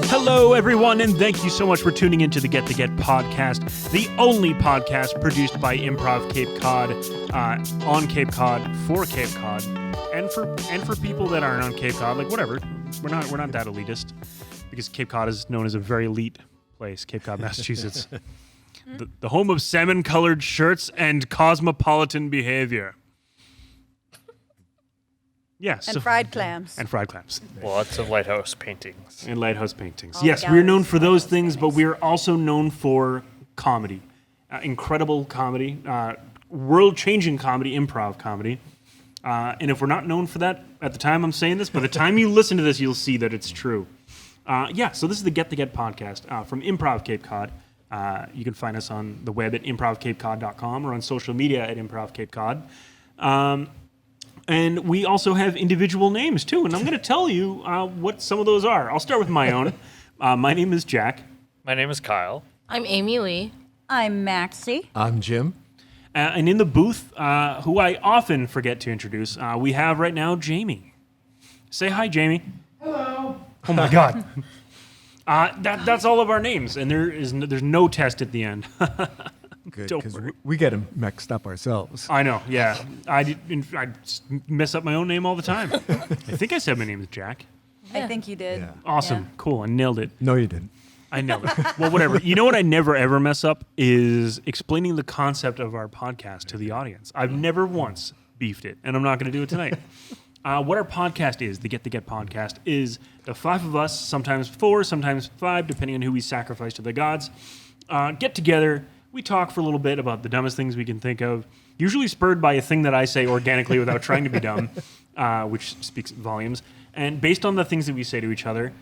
Hello, everyone, and thank you so much for tuning into the Get podcast, the only podcast produced by Improv Cape Cod, on Cape Cod, for Cape Cod, and for people that aren't on Cape Cod. Like, whatever, we're not that elitist, because Cape Cod is known as a very elite place, Cape Cod, Massachusetts, the home of salmon-colored shirts and cosmopolitan behavior. Yes. And fried clams. And fried clams. Lots of lighthouse paintings. And lighthouse paintings. All Yes, we're known for those things, but we're also known for comedy. Incredible comedy, world-changing comedy, improv comedy. And if we're not known for that at the time I'm saying this, by the time you listen to this, you'll see that it's true. So this is the Get podcast from Improv Cape Cod. You can find us on the web at improvcapecod.com or on social media at improvcapecod. And we also have individual names, too. And I'm going to tell you what some of those are. I'll start with my own. My name is Jack. My name is Kyle. I'm Amy Lee. I'm Maxie. I'm Jim. And in the booth, who I often forget to introduce, we have right now Jamie. Say hi, Jamie. Hello. Oh, my God. That's all of our names. And there's no test at the end. Good, Don't because worry. we get them mixed up ourselves. I know, yeah. I mess up my own name all the time. I think I said my name is Jack. I think you did. Yeah. Awesome. Yeah. Cool. I nailed it. No, you didn't. I nailed it. Well, whatever. You know what I never, ever mess up is explaining the concept of our podcast to the audience. I've never once beefed it, and I'm not going to do it tonight. What our podcast is, the Get podcast, is the five of us, sometimes four, sometimes five, depending on who we sacrifice to the gods, get together. We talk for a little bit about the dumbest things we can think of, usually spurred by a thing that I say organically without trying to be dumb, which speaks volumes. And based on the things that we say to each other,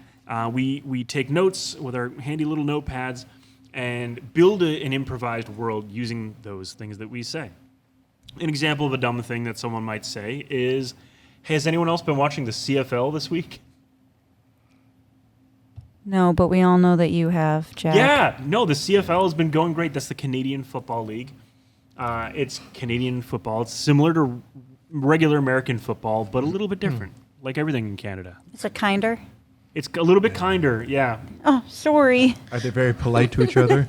we take notes with our handy little notepads and build an improvised world using those things that we say. An example of a dumb thing that someone might say is, has anyone else been watching the CFL this week? No, but we all know that you have, Jack. Yeah, no, the CFL has been going great. That's the Canadian Football League. It's Canadian football. It's similar to regular American football, but a little bit different, like everything in Canada. It's a kinder. It's a little bit kinder, yeah. Oh, sorry. Are they very polite to each other?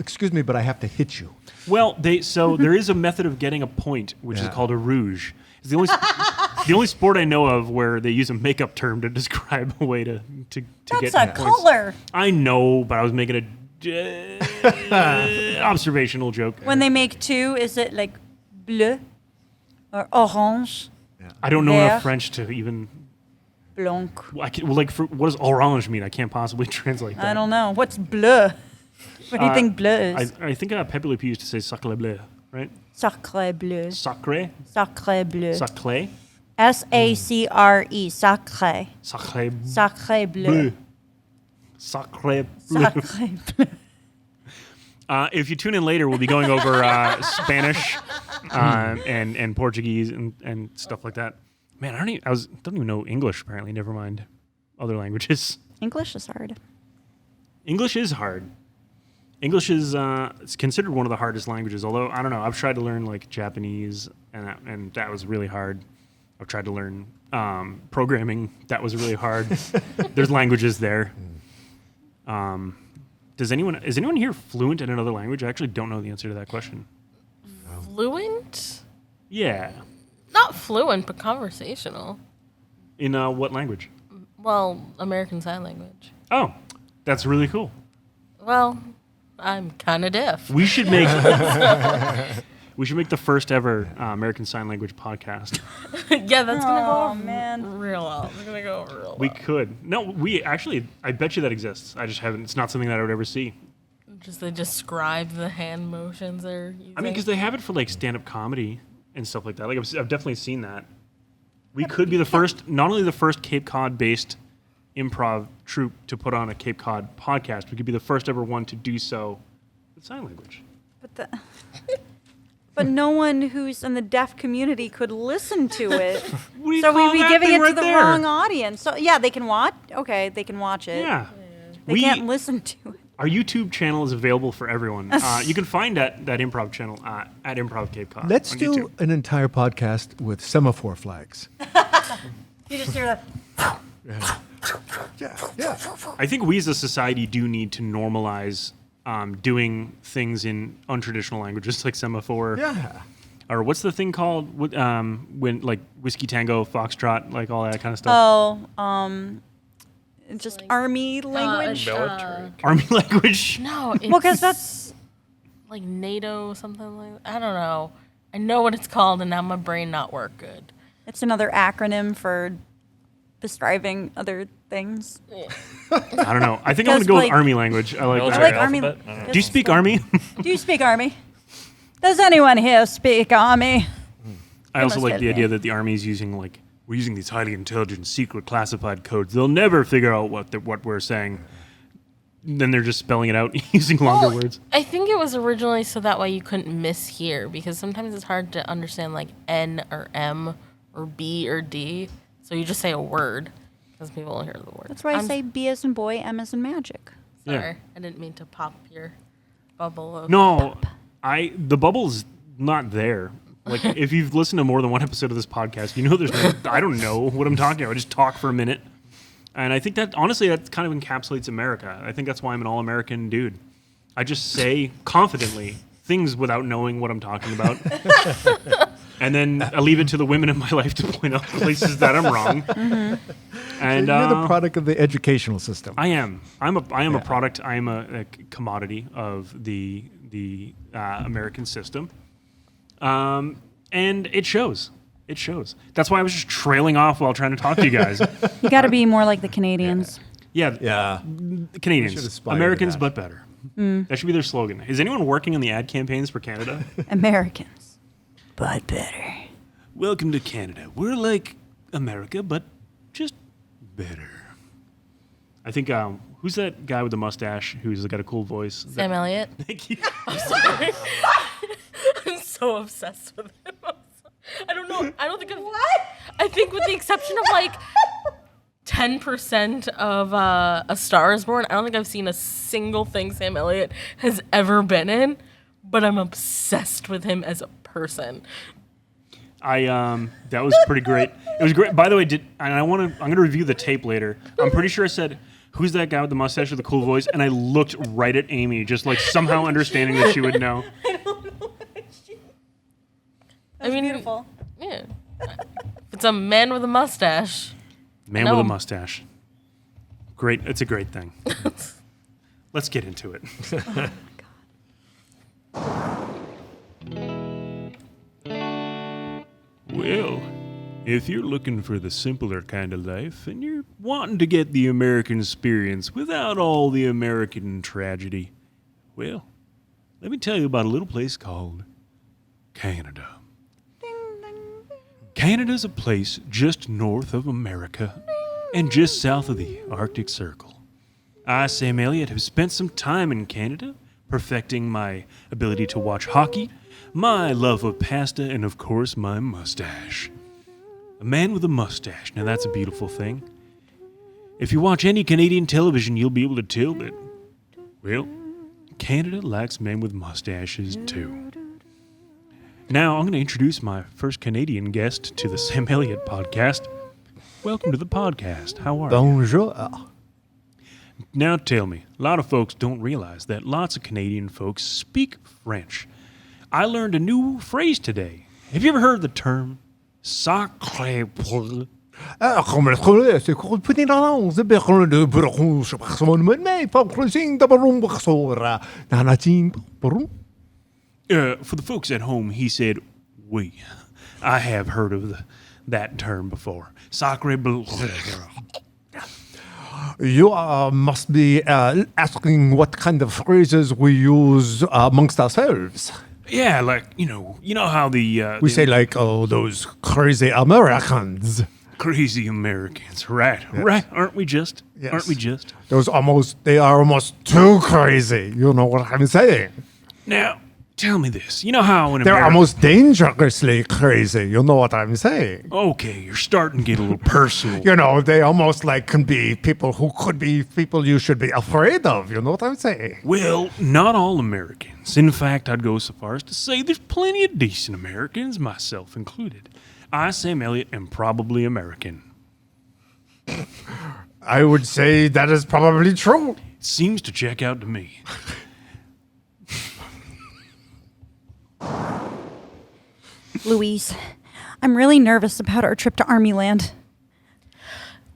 Excuse me, but I have to hit you. Well, there is a method of getting a point, which is called a rouge. It's the only sport I know of where they use a makeup term to describe a way to get That's a points. color. I know, but I was making a observational joke. When they make two, is it like bleu or orange? I don't know Vert. enough French to even. Blanc. What does orange mean? I can't possibly translate that. I don't know. What's bleu? What do you think bleu is? I think Pepe Le Pew used to say sacré bleu, right? Sacré bleu. Sacré? Sacré bleu. Sacré? S-A-C-R-E. Sacré. Sacré Sacré bleu. bleu. Sacré bleu. Sacré bleu. If you tune in later, we'll be going over Spanish and Portuguese and stuff like that. Man, I don't even know English, apparently. Never mind other languages. English is hard. English is hard. English is it's considered one of the hardest languages, although, I don't know, I've tried to learn, like, Japanese, and that was really hard. I've tried to learn programming. That was really hard. There's languages there. Is anyone here fluent in another language? I actually don't know the answer to that question. Fluent? Yeah. Not fluent, but conversational. In what language? Well, American Sign Language. Oh, that's really cool. Well, I'm kind of deaf. We should make the first ever American Sign Language podcast. Yeah, that's going to go man. real well. It's going to go real well. We could. No, I bet you that exists. I just haven't. It's not something that I would ever see. They describe the hand motions they're using. I mean, because they have it for like stand-up comedy and stuff like that. Like I've definitely seen that. We could be the first, not only the first Cape Cod-based improv troupe to put on a Cape Cod podcast, we could be the first ever one to do so with sign language. But no one who's in the deaf community could listen to it. What do you So call we'd be that giving thing it to right the there? wrong audience. So yeah, they can watch. Okay, they can watch it. Yeah. They can't listen to it. Our YouTube channel is available for everyone. You can find that Improv channel at Improv Cape Cod. Let's on do YouTube. an entire podcast with semaphore flags. You just hear that. Yeah. I think we as a society do need to normalize doing things in untraditional languages like semaphore. Yeah. Or what's the thing called when like whiskey tango, foxtrot, like all that kind of stuff. Oh, just army language. Military. Army language. No, it's Well, because that's like NATO something like that. I don't know. I know what it's called, and now my brain not work good. it's another acronym for describing other things. I don't know. I think I'm gonna Because, go with like- army language. I like I Military like that. army. alphabet? I don't know. Do you speak army? Do you speak army? Does anyone here speak army? I also must like have the been. idea that the army is using like we're using these highly intelligent, secret, classified codes. They'll never figure out what we're saying. Then they're just spelling it out using longer Well, words. I think it was originally so that way you couldn't mishear because sometimes it's hard to understand like N or M or B or D. So you just say a word because people will hear the word. That's why I say B as in boy, M as in magic. Sorry, Yeah. I didn't mean to pop your bubble. Of No, the bubble's not there. Like if you've listened to more than one episode of this podcast, you know there's no, I don't know what I'm talking about. I just talk for a minute. And I think that honestly that kind of encapsulates America. I think that's why I'm an all-American dude. I just say confidently things without knowing what I'm talking about. And then I leave it to the women in my life to point out places that I'm wrong. And You're the product of the educational system. I am. I am a product. I am a commodity of the American system, and it shows. It shows. That's why I was just trailing off while trying to talk to you guys. You got to be more like the Canadians. Yeah, Yeah. the We should Canadians, aspire to Americans, that. but better. That should be their slogan. Is anyone working on the ad campaigns for Canada? Americans, but better. Welcome to Canada. We're like America, but just better. I think who's that guy with the mustache who's got a cool voice? Sam Elliott. Thank you. Sorry. I'm so obsessed with him. I don't know. I don't think I've. What? I think with the exception of like 10% of A Star Is Born, I don't think I've seen a single thing Sam Elliott has ever been in, but I'm obsessed with him as a person. That was pretty great. It was great. By the way, I'm gonna review the tape later. I'm pretty sure I said, "Who's that guy with the mustache with the cool voice?" And I looked right at Amy, just like somehow understanding that she would know. That's mean- beautiful. Yeah. It's a man with a mustache. Man No. with a mustache. Great. It's a great thing. Let's get into it. Well, if you're looking for the simpler kind of life and you're wanting to get the American experience without all the American tragedy, well, let me tell you about a little place called Canada. Canada's a place just north of America and just south of the Arctic Circle. I, Sam Elliott, have spent some time in Canada, perfecting my ability to watch hockey, my love of pasta, and of course, my mustache. A man with a mustache. Now that's a beautiful thing. If you watch any Canadian television, you'll be able to tell that, well, Canada likes men with mustaches too. Now, I'm going to introduce my first Canadian guest to the Sam Elliott podcast. Welcome to the podcast. How are you? Bonjour. Now, tell me, a lot of folks don't realize that lots of Canadian folks speak French. I learned a new phrase today. Have you ever heard the term sacré bleu? Comme le trouver, c'est qu'on peut dire non, c'est bien qu'on le bureau, je pense qu'on me met pas closing the room boxora. Nanatin, boom. For the folks at home, he said, oui. I have heard of that term before. Sacré bleu. You must be asking what kind of phrases we use amongst ourselves. Yeah, like, you know how the... We say like, oh, those crazy Americans. Crazy Americans, right? Right? Aren't we just? Yes. Aren't we just? They are almost too crazy. You know what I'm saying? Now, tell me this. You know how in They're America... almost dangerously crazy. You know what I'm saying? Okay, you're starting to get a little personal. You know, they almost like can be people who could be people you should be afraid of. You know what I'm saying? Well, not all Americans. In fact, I'd go so far as to say there's plenty of decent Americans, myself included. I, Sam Elliott, am probably American. I would say that is probably true. It seems to check out to me. Louise, I'm really nervous about our trip to Army Land.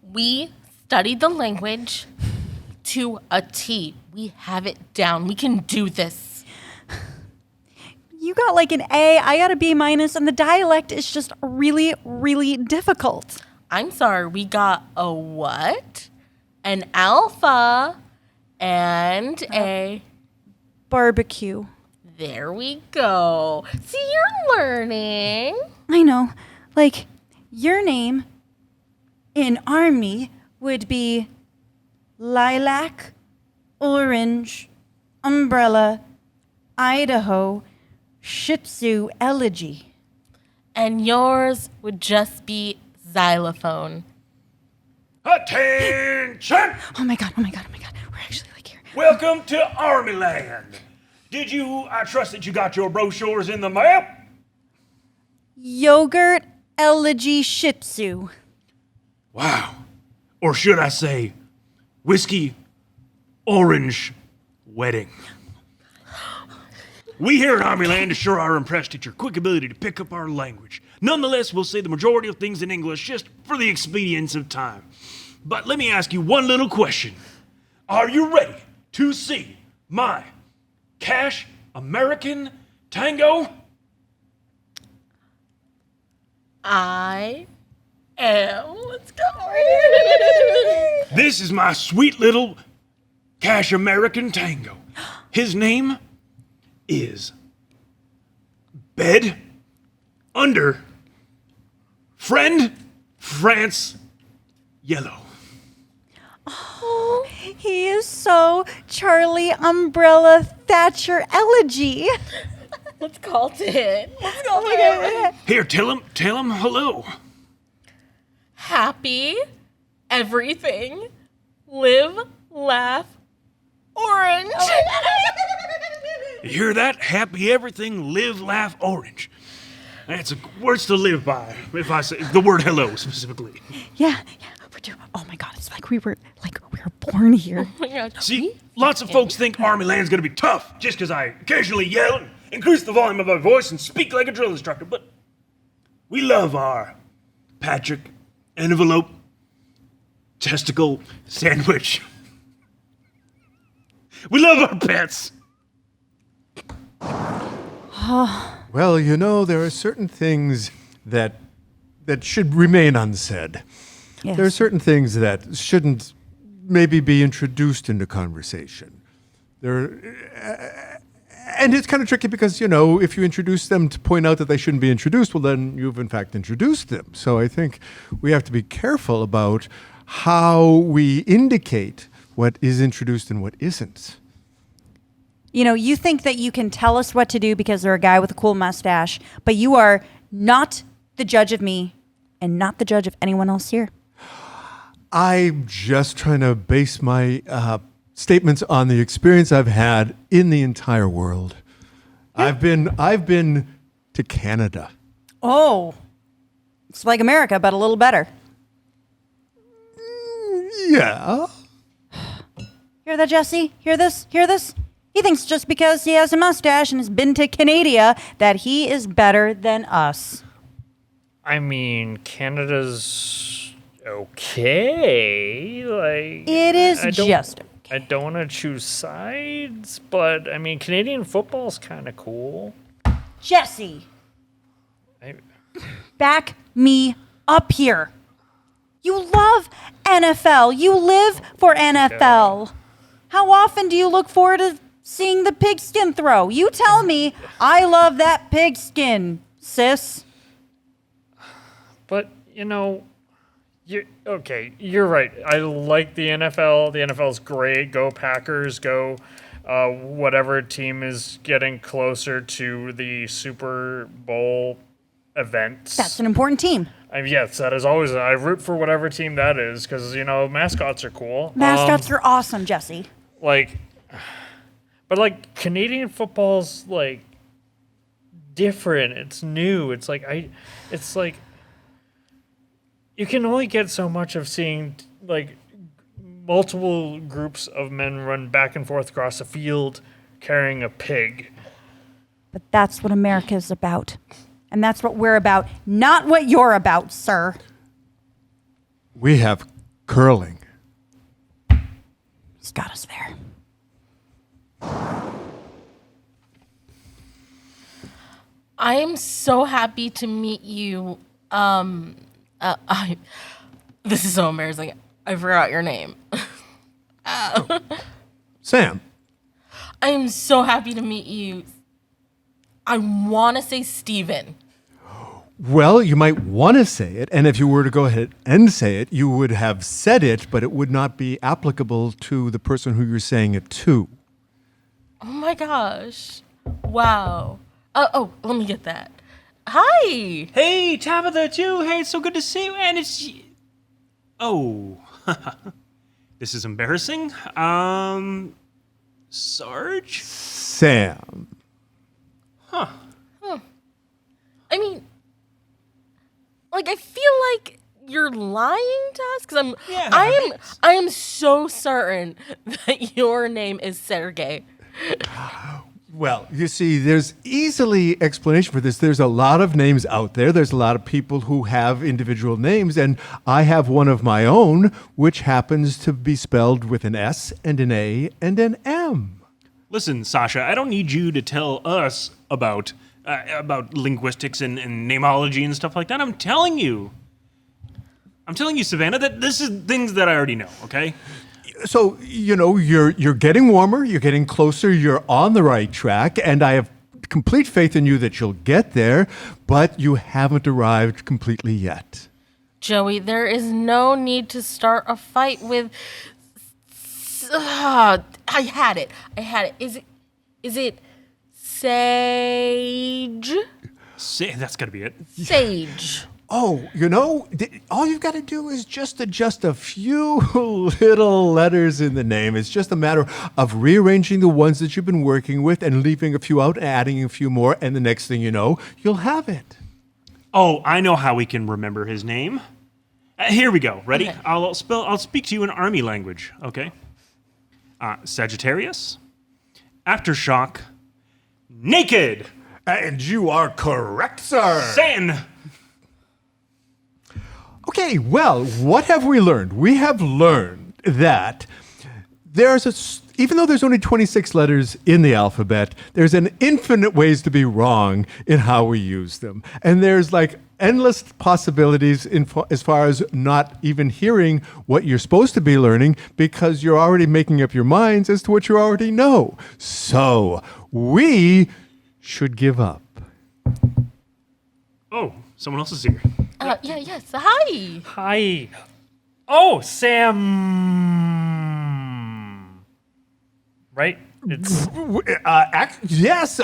We studied the language to a T. We have it down. We can do this. You got like an A, I got a B minus, and the dialect is just really, really difficult. I'm sorry, we got a what? An alpha and a... Barbecue. There we go. See, you're learning. I know. Like, your name in Army would be Lilac, Orange, Umbrella, Idaho, Shih Tzu, Elegy. And yours would just be xylophone. Attention! Oh my god, oh my god, oh my god. We're actually like here. Welcome to Army Land. I trust that you got your brochures in the mail? Yogurt, Elegy, Shih Tzu. Wow. Or should I say, whiskey, orange, wedding. We here at Army Land sure are impressed at your quick ability to pick up our language. Nonetheless, we'll say the majority of things in English just for the expedience of time. But let me ask you one little question. Are you ready to see my Cash American Tango? I am. Let's go. This is my sweet little Cash American Tango. His name is Bed Under Friend France Yellow. Oh, he is so Charlie Umbrella Thatcher Elegy. Let's call it. Let's call it. Here, tell him hello. Happy everything. Live, laugh, orange. You hear that? Happy everything, live, laugh, orange. That's words to live by, if I say the word hello specifically. Yeah, we do. Oh my god, it's like we were born here. Oh my God. See, lots of folks think Army Land's gonna be tough just because I occasionally yell and increase the volume of my voice and speak like a drill instructor, but we love our Patrick envelope testicle sandwich. We love our pets. Well, you know, there are certain things that should remain unsaid. Yes. There are certain things that shouldn't maybe be introduced into conversation. And it's kind of tricky because, you know, if you introduce them to point out that they shouldn't be introduced, well, then you've in fact introduced them. So I think we have to be careful about how we indicate what is introduced and what isn't. You know, you think that you can tell us what to do because they're a guy with a cool mustache, but you are not the judge of me and not the judge of anyone else here. I'm just trying to base my statements on the experience I've had in the entire world. I've been to Canada. Oh, it's like America, but a little better. Yeah. Hear that, Jesse? Hear this? Hear this? He thinks just because he has a mustache and has been to Canada that he is better than us. I mean, Canada's okay. Like It is I don't- just I don't want to choose sides, but I mean, Canadian football's kind of cool. Jesse, I, back me up here. You love NFL. You live for NFL. How often do you look forward to seeing the pigskin throw? You tell me. I love that pigskin, sis. but you know, you're right. I like the NFL. The NFL's great. Go Packers. Go whatever team is getting closer to the Super Bowl events. That's an important team. Yes, that is always. I root for whatever team that is because mascots are cool. Mascots are awesome, Jesse. But Canadian football's different. It's new. It's like you can only get so much of seeing multiple groups of men run back and forth across a field carrying a pig. But that's what America is about. And that's what we're about, not what you're about, sir. We have curling. He's got us there. I am so happy to meet you. This is so embarrassing. I forgot your name. Sam. I am so happy to meet you. I want to say Steven. Well, you might want to say it, and if you were to go ahead and say it, you would have said it, but it would not be applicable to the person who you're saying it to. Oh my gosh. Wow. Oh, let me get that. Hi. Hey, Tabitha, too. Hey, it's so good to see you. And it's... Oh. This is embarrassing. Sarge? Sam. I mean, I feel like you're lying to us because I am so certain that your name is Sergey. Well, you see, there's easily explanation for this. There's a lot of names out there. There's a lot of people who have individual names, and I have one of my own, which happens to be spelled with an S and an A and an M. Listen, Sasha, I don't need you to tell us about linguistics and namology and stuff like that. I'm telling you, Savannah, that this is things that I already know, okay? So, you're getting warmer, you're getting closer, you're on the right track, and I have complete faith in you that you'll get there, but you haven't arrived completely yet. Joey, there is no need to start a fight with... I had it. Is it Sage? That's got to be it. Sage. Oh, all you've got to do is just adjust a few little letters in the name. It's just a matter of rearranging the ones that you've been working with and leaving a few out, adding a few more, and the next thing you know, you'll have it. Oh, I know how we can remember his name. Here we go. Ready? Okay. I'll speak to you in army language, okay? Sagittarius, Aftershock, Naked, And you are correct, sir. Sen. Okay, well, what have we learned? We have learned that even though there's only 26 letters in the alphabet, there's an infinite ways to be wrong in how we use them. And there's endless possibilities as far as not even hearing what you're supposed to be learning because you're already making up your minds as to what you already know. So we should give up. Oh, someone else is here. Yes. Hi. Hi. Oh, Sam. Right? It's Yes,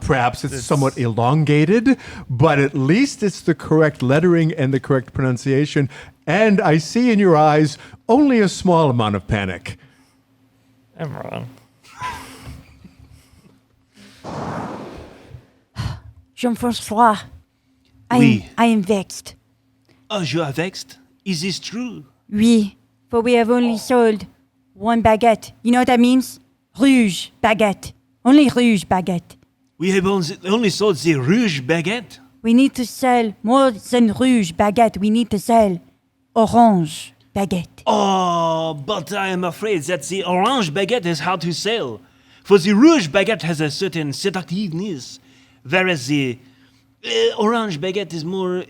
perhaps it's somewhat elongated, but at least it's the correct lettering and the correct pronunciation. And I see in your eyes only a small amount of panic. I'm wrong. Jean-Francois, Oui. I am vexed. Oh, you are vexed? Is this true? Oui, for we have only sold one baguette. You know what that means? Rouge baguette. Only rouge baguette. We have only sold the rouge baguette. We need to sell more than rouge baguette. We need to sell orange baguette. Oh, but I am afraid that the orange baguette is hard to sell. For the rouge baguette has a certain seductiveness, whereas the orange baguette is more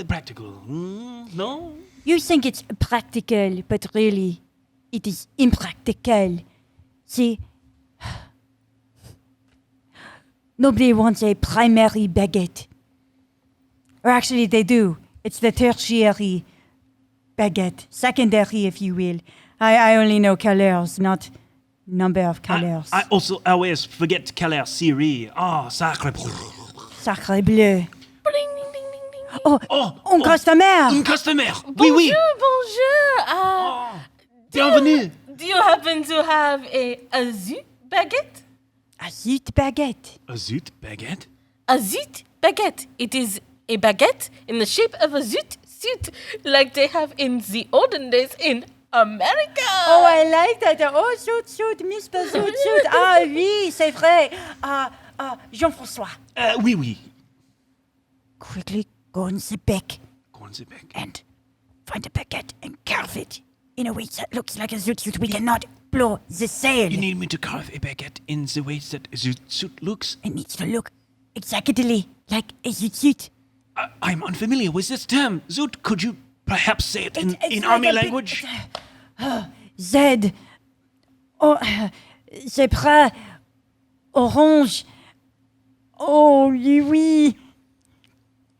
practical. No? You think it's practical, but really, it is impractical. See, nobody wants a primary baguette. Or actually, they do. It's the tertiary baguette. Secondary, if you will. I only know colors, not number of colors. I also always forget color Siri. Oh, sacre bleu. Sacre bleu. Ding, ding, ding, ding, ding. Oh, un customer. Un customer. Oui, oui. Bonjour. Bienvenue. Do you happen to have a zut baguette? A zut baguette. A zoot baguette? A zut baguette. It is a baguette in the shape of a zut suit, like they have in the olden days in America. Oh, I like that. Oh, shoot, Mr. Shoot. Ah oui, c'est vrai. Jean-François, Oui, oui. quickly go in the back Go on the back. and find a baguette and carve it in a way that looks like a zoot suit. We cannot blow the sail. You need me to carve a baguette in the way that a zoot suit looks? It needs to look exactly like a zoot suit. I'm unfamiliar with this term. Zoot, could you perhaps say it in It's army like a big- language? Z. Oh, zebra. Orange. Oh, oui.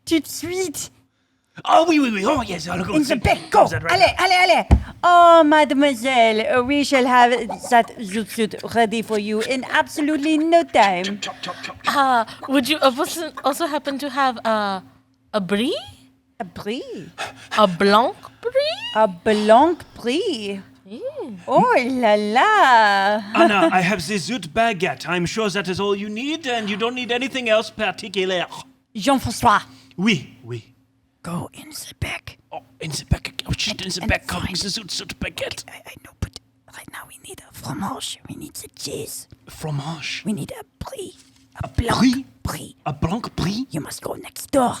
Tout de suite. Oh, oui, oui, oui. Oh, yes. I'll go. In the back, go. That right Allez. Oh, mademoiselle, we shall have that zoot suit ready for you in absolutely no time. Chop, chop, chop. Would you also happen to have a brie? A brie. A blanc brie? A blanc brie. Oh la la. Anna, I have the zoot baguette. I'm sure that is all you need, and you don't need anything else particular. Jean-François, Oui, oui. go in the back. Oh, in the back. Oh, shit, in the And back find- comes the zoot baguette. I know, but right now we need a fromage. We need the cheese. Fromage. We need a brie. A blanc brie. A blanc brie? You must go next door.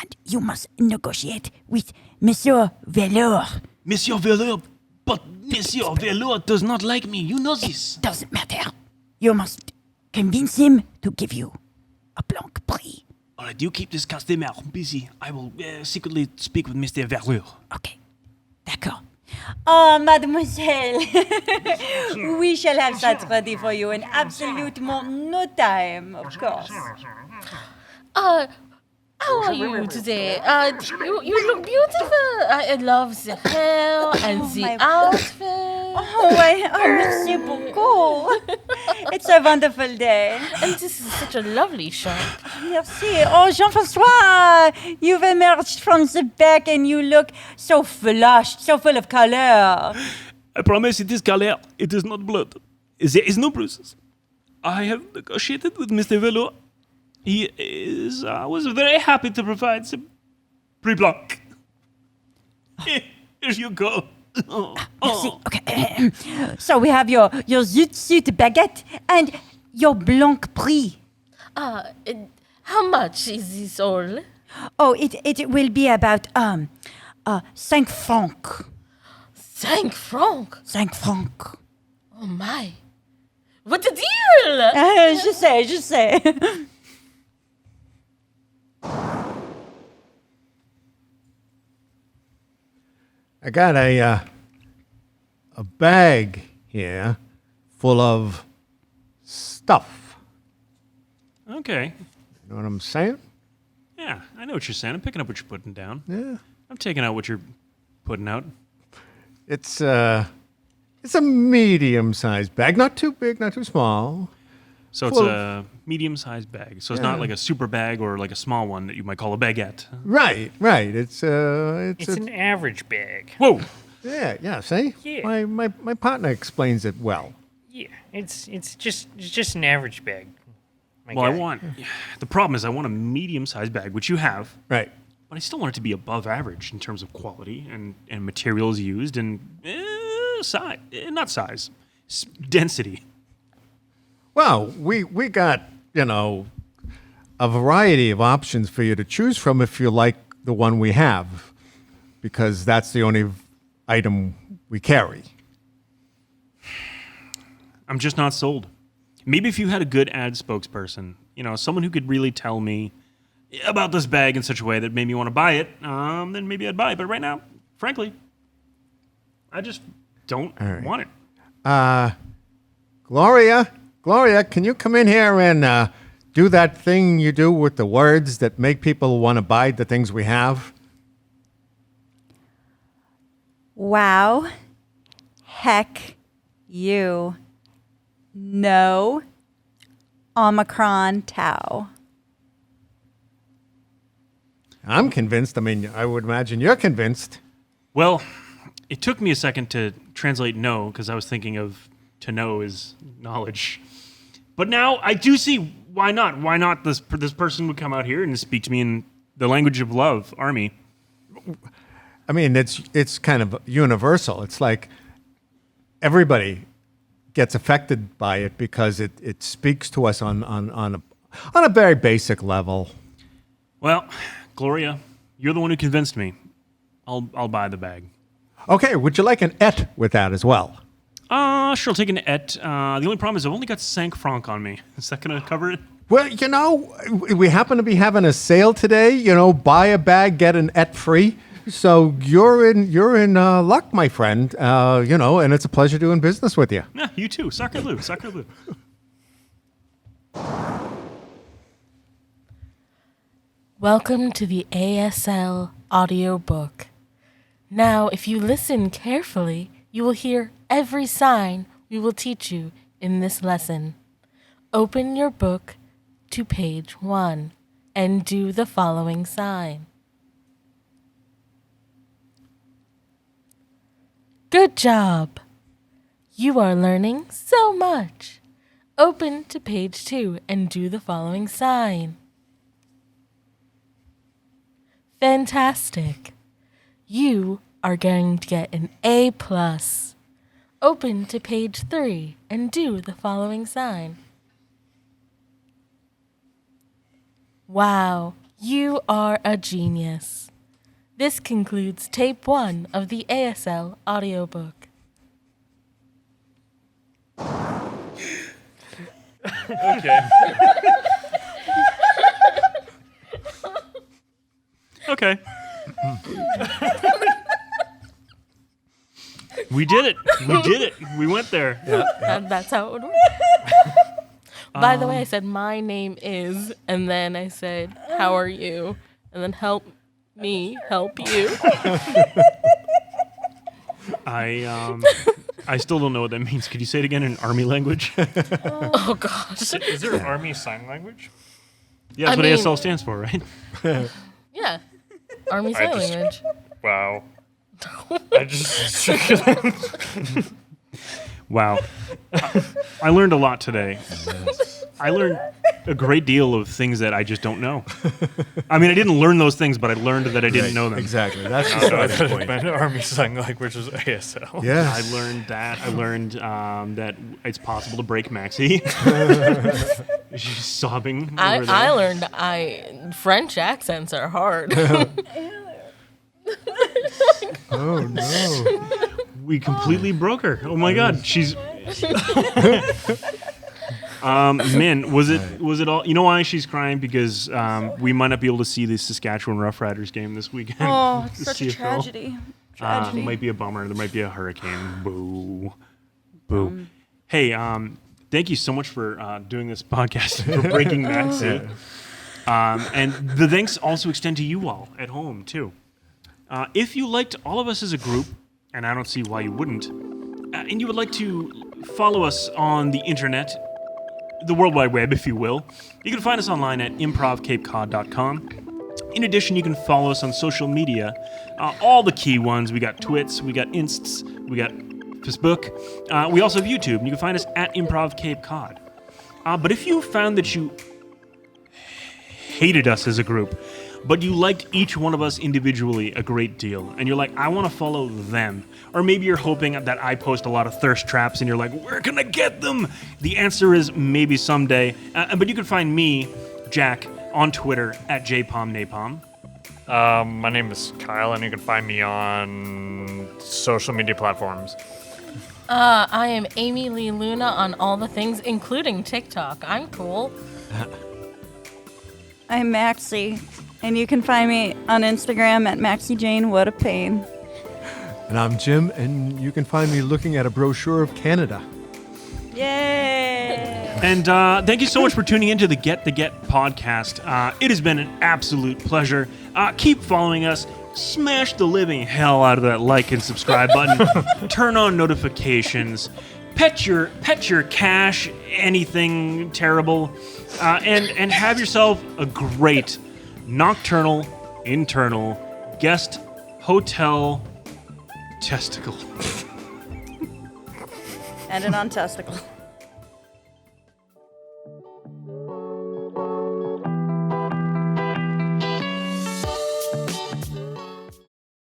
And you must negotiate with Monsieur Velour. Monsieur Velour. But Monsieur Velour does not like me. You know this. Doesn't matter. You must convince him to give you a blanc brie. All right, you keep this customer busy. I will secretly speak with Mr. Velour. Okay. D'accord. Oh, mademoiselle. We shall have that ready for you in absolutement no time, of course. How are you today? You look beautiful. I love the hair and the my- outfit. Merci beaucoup. It's a wonderful day. And this is such a lovely shop. Merci. Oh, Jean-François, you've emerged from the back and you look so flushed, so full of color. I promise it is color. It is not blood. There is no bruises. I have negotiated with Mr. Velour. He was very happy to provide some pre-blanc. Here you go. Merci. Okay. So we have your zoot suit baguette and your blanc brie. How much is this all? Oh, it will be about 5 francs. 5 francs. 5 francs. Oh my. What a deal! Je sais. I got a bag here full of stuff. Okay. You know what I'm saying? Yeah, I know what you're saying. I'm picking up what you're putting down. Yeah. I'm taking out what you're putting out. It's a medium-sized bag, not too big, not too small. So it's Full a medium-sized bag. So it's Yeah. not like a super bag or like a small one that you might call a baguette. Right. It's It's a, an average bag. Whoa! yeah. See, Yeah. my partner explains it well. Yeah, it's just an average bag. my Well, I guy. want. The problem is, I want a medium-sized bag, which you have, Right. but I still want it to be above average in terms of quality and materials used and size, not size, density. Well, we got, a variety of options for you to choose from if you like the one we have, because that's the only item we carry. I'm just not sold. Maybe if you had a good ad spokesperson, someone who could really tell me about this bag in such a way that made me want to buy it, then maybe I'd buy it. But right now, frankly, I just don't right. want it. Gloria, can you come in here and do that thing you do with the words that make people want to buy the things we have? Wow. Heck you. No. Omicron Tau. I'm convinced. I mean, I would imagine you're convinced. Well, it took me a second to translate no because I was thinking of to know is knowledge. But now I do see why not. Why not this person would come out here and speak to me in the language of love, Army. I mean, it's kind of universal. It's like everybody gets affected by it because it speaks to us on a very basic level. Well, Gloria, you're the one who convinced me. I'll buy the bag. Okay, would you like an et with that as well? Sure, I'll take an et. The only problem is I've only got 5 francs on me. Is that going to cover it? Well, you know, we happen to be having a sale today. You know, buy a bag, get an et free. So you're in luck, my friend. You know, and it's a pleasure doing business with you. Yeah, you too. Sacre bleu, sacre bleu. Welcome to the ASL audiobook. Now, if you listen carefully, you will hear every sign we will teach you in this lesson. Open your book to page 1 and do the following sign. Good job! You are learning so much. Open to page 2 and do the following sign. Fantastic! You are going to get an A+. Open to page 3 and do the following sign. Wow, you are a genius. This concludes tape 1 of the ASL audiobook. Okay. Okay. We did it. We did it. We went there. That's how it would work. By the way, I said, my name is, and then I said, how are you? And then help me help you. I still don't know what that means. Could you say it again in Army language? Oh, gosh. Is there Army Sign Language? Yeah, that's I what mean- ASL stands for, right? Yeah. Army Sign just- Language. Wow. I just Wow. I learned a lot today. I learned a great deal of things that I just don't know. I mean, I didn't learn those things, but I learned that I didn't know them. Exactly. That's the I starting thought it point. meant Army Sign Language was ASL. Yes. I learned that. I learned that it's possible to break Maxie. She's sobbing over there. I learned French accents are hard. Oh no. We completely broke her. Oh my God, she's. Man, was it all? You know why she's crying? Because we might not be able to see the Saskatchewan Roughriders game this weekend. Oh, it's The such a CFL. tragedy. Tragedy. Might be a bummer. There might be a hurricane. Boo, boo. Hey, thank you so much for doing this podcast for breaking Maxie. And the thanks also extend to you all at home too. If you liked all of us as a group, and I don't see why you wouldn't, and you would like to follow us on the internet, the World Wide Web, if you will, you can find us online at improvcapecod.com. In addition, you can follow us on social media, all the key ones. We got Twits, we got Insts, we got Facebook. We also have YouTube, and you can find us at Improv Cape Cod. But if you found that you hated us as a group, but you liked each one of us individually a great deal, and you're like, I want to follow them. Or maybe you're hoping that I post a lot of thirst traps, and you're like, where can I get them? The answer is maybe someday. But you can find me, Jack, on Twitter at jpomnapalm. My name is Kyle, and you can find me on social media platforms. I am Amy Lee Luna on all the things, including TikTok. I'm cool. I'm Maxie, and you can find me on Instagram at Maxie Jane What a Pain. And I'm Jim, and you can find me looking at a brochure of Canada. Yay! And thank you so much for tuning into the Get the Get podcast. It has been an absolute pleasure. Keep following us. Smash the living hell out of that like and subscribe button. Turn on notifications. pet your cash, anything terrible, and have yourself a great nocturnal, internal, guest hotel testicle. Ended on testicle.